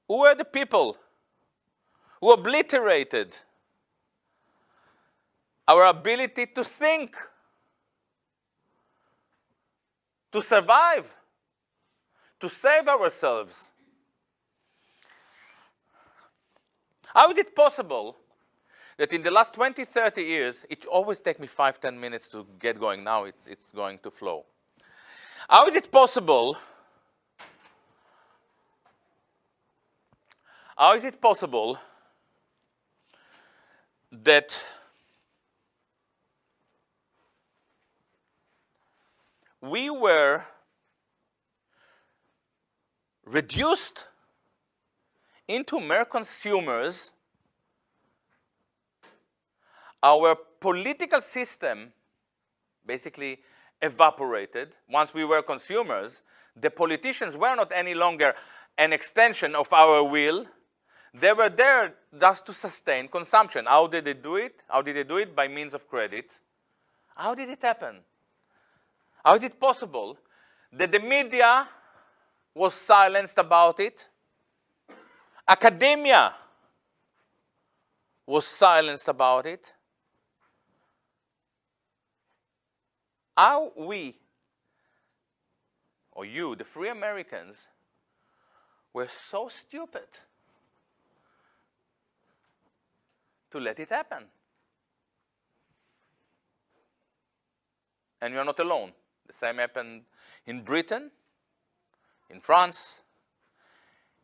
Who were the people who obliterated our ability to think, to survive, to save ourselves? How is it possible that in the last 20, 30 years, it always takes me 5, 10 minutes to get going. Now it's going to flow. How is it possible? How is it possible that we were reduced into mere consumers? Our political system basically evaporated. Once we were consumers, the politicians were not any longer an extension of our will. They were there just to sustain consumption. How did they do it? How did they do it? By means of credit. How did it happen? How is it possible that the media was silenced about it? Academia was silenced about it. How we, or you, the free Americans, were so stupid to let it happen. And you're not alone. The same happened in Britain, in France,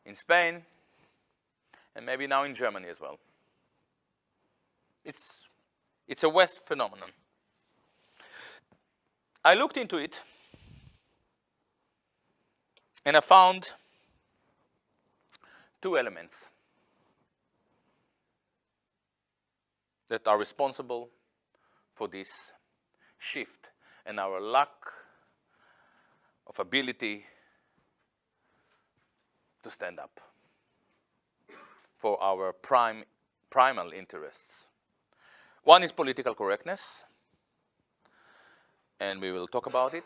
in Spain, and maybe now in Germany as well. It's a West phenomenon. I looked into it, and I found two elements that are responsible for this shift and our lack of ability to stand up for our primal interests. One is political correctness, and we will talk about it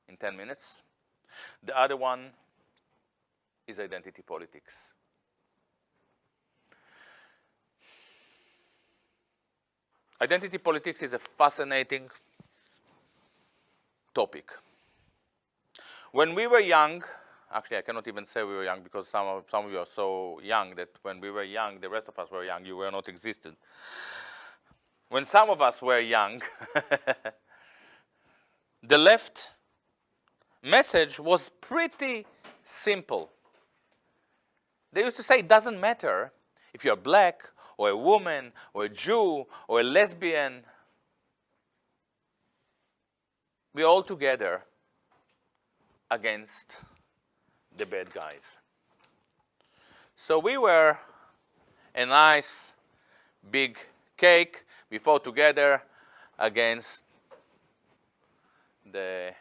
in 10 minutes. The other one is identity politics. Identity politics is a fascinating topic. When we were young, actually I cannot even say we were young because some of you are so young that when we were young, the rest of us were young, you were not existed. When some of us were young, the left message was pretty simple. They used to say it doesn't matter if you're black or a woman or a Jew or a lesbian. We're all together against the bad guys. So we were a nice big cake. We fought together against the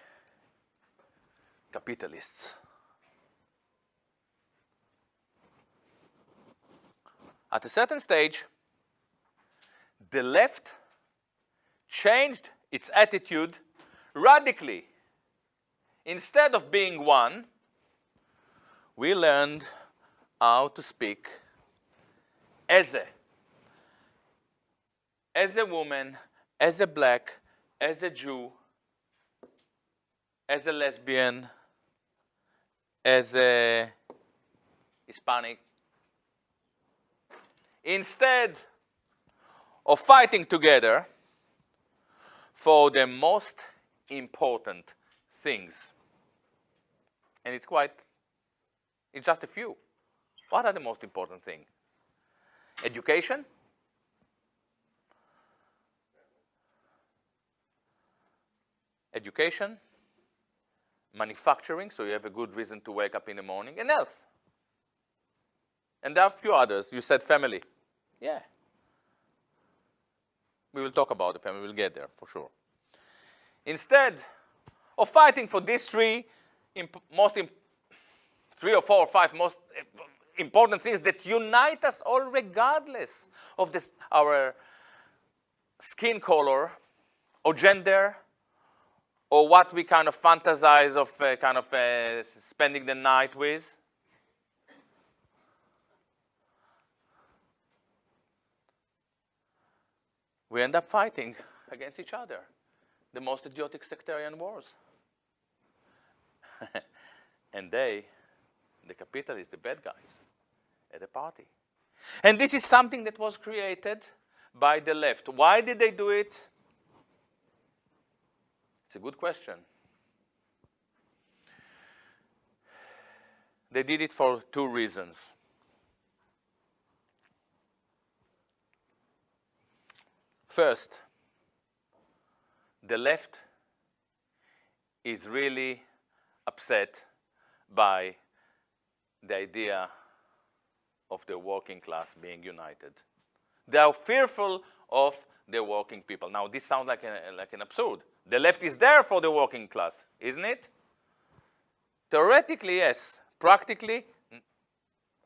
capitalists. At a certain stage, the left changed its attitude radically. Instead of being one, we learned how to speak as a woman, as a black, as a Jew, as a lesbian, as a Hispanic. Instead of fighting together for the most important things. And it's just a few. What are the most important things? Education, manufacturing, so you have a good reason to wake up in the morning, and health. And there are a few others. You said family. Yeah. We will talk about the family. We'll get there for sure. Instead of fighting for these three or four or five most important things that unite us all regardless of our skin color or gender or what we kind of fantasize of spending the night with. we end up fighting against each other. The most idiotic sectarian wars. And they, the capitalists, the bad guys, at the party. And this is something that was created by the left. Why did they do it? It's a good question. They did it for two reasons. First, the left is really upset by the idea of the working class being united. They are fearful of the working people. Now, this sounds like an absurd. The left is there for the working class, isn't it? Theoretically, yes. Practically,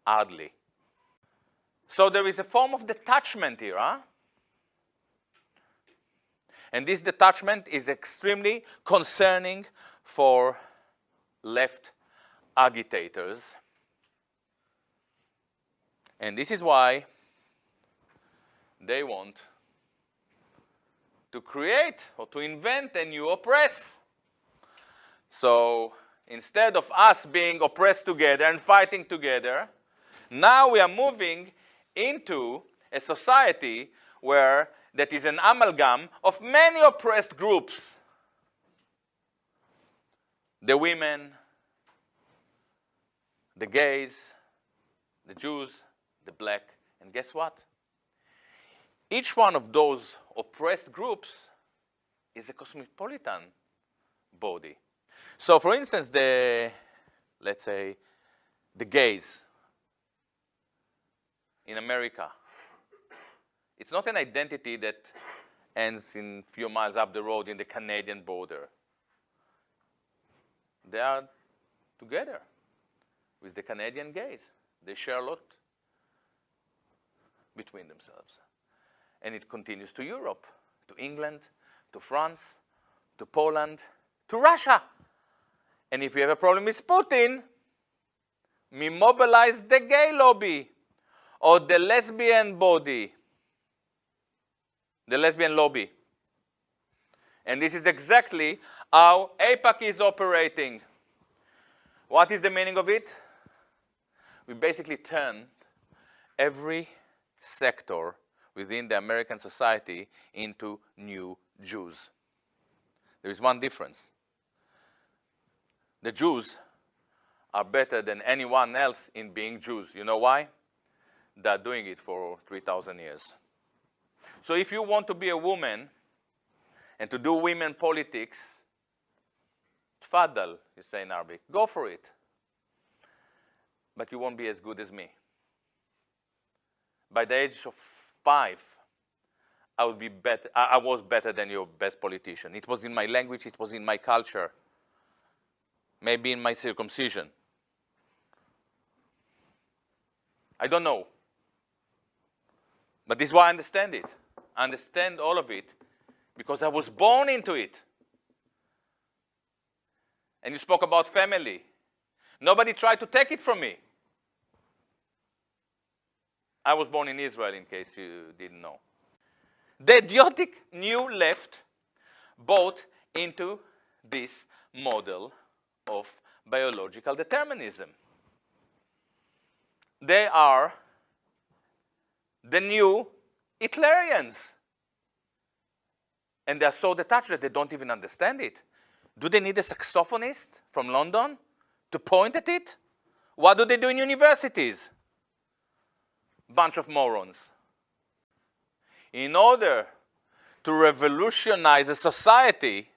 hardly. So there is a form of detachment here, huh? And this detachment is extremely concerning for left agitators. And this is why they want to create or to invent a new oppress. So instead of us being oppressed together and fighting together, now we are moving into a society where that is an amalgam of many oppressed groups. The women, the gays, the Jews, the black, and guess what? Each one of those oppressed groups is a cosmopolitan body. So for instance, let's say, the gays in America, it's not an identity that ends in a few miles up the road in the Canadian border. They are together with the Canadian gays. They share a lot between themselves. And it continues to Europe, to England, to France, to Poland, to Russia. And if you have a problem with Putin, we mobilize the gay lobby or the lesbian body, the lesbian lobby. And this is exactly how AIPAC is operating. What is the meaning of it? We basically turn every sector within the American society into new Jews. There is one difference. The Jews are better than anyone else in being Jews. You know why? They're doing it for 3,000 years. So if you want to be a woman and to do women politics, tfaddal, you say in Arabic, go for it. But you won't be as good as me. By the age of 5, I would be better. I was better than your best politician. It was in my language, it was in my culture, maybe in my circumcision. I don't know. But this is why I understand it. I understand all of it because I was born into it. And you spoke about family. Nobody tried to take it from me. I was born in Israel, in case you didn't know. The idiotic new left bought into this model of biological determinism. They are the new Hitlerians. And they are so detached that they don't even understand it. Do they need a saxophonist from London to point at it? What do they do in universities? Bunch of morons. In order to revolutionize a society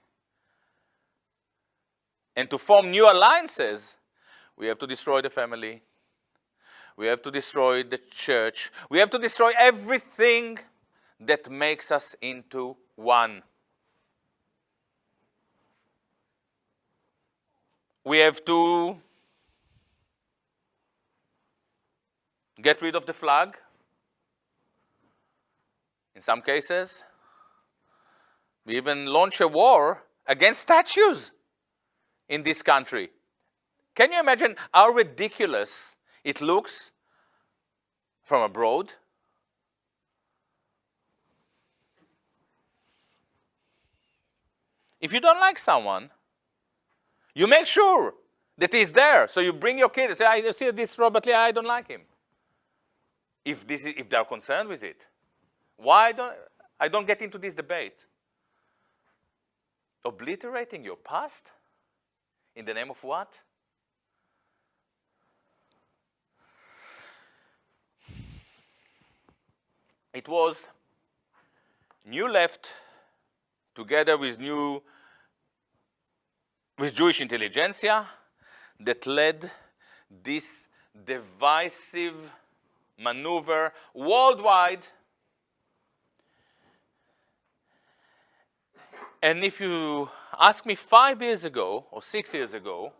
and to form new alliances, we have to destroy the family. We have to destroy the church. We have to destroy everything that makes us into one. We have to get rid of the flag. In some cases, we even launch a war against statues in this country. Can you imagine how ridiculous it looks from abroad? If you don't like someone, you make sure that he's there. So you bring your kid and say, I see this Robert Lee, I don't like him. If they're concerned with it. Why don't I don't get into this debate? Obliterating your past? In the name of what? It was New Left together with Jewish intelligentsia that led this divisive maneuver worldwide. And if you ask me 5 years ago or 6 years ago,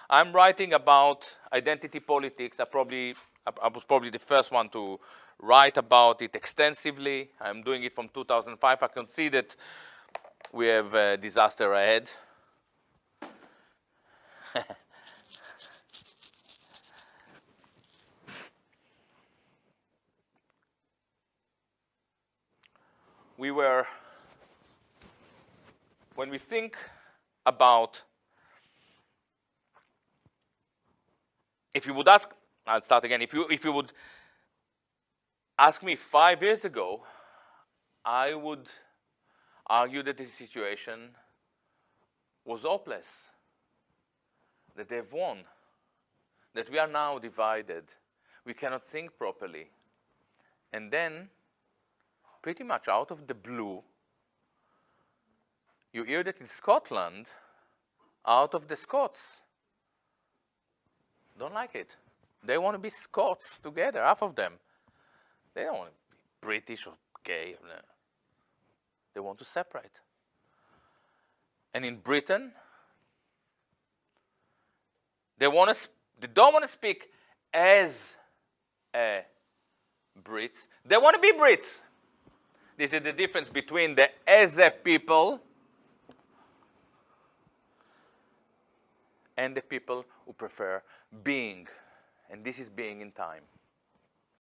I'm writing about identity politics. I was probably the first one to write about it extensively. I'm doing it from 2005. I can see that we have a disaster ahead. When we think about, if you would ask, I'll start again, if you would ask me 5 years ago, I would argue that this situation was hopeless, that they've won, that we are now divided, we cannot think properly. And then, pretty much out of the blue, you hear that in Scotland, out of the Scots, don't like it. They want to be Scots together, half of them. They don't want to be British or gay. They want to separate. And in Britain, they don't want to speak as a Brits. They want to be Brits. This is the difference between the as a people and the people who prefer being. And this is being in time.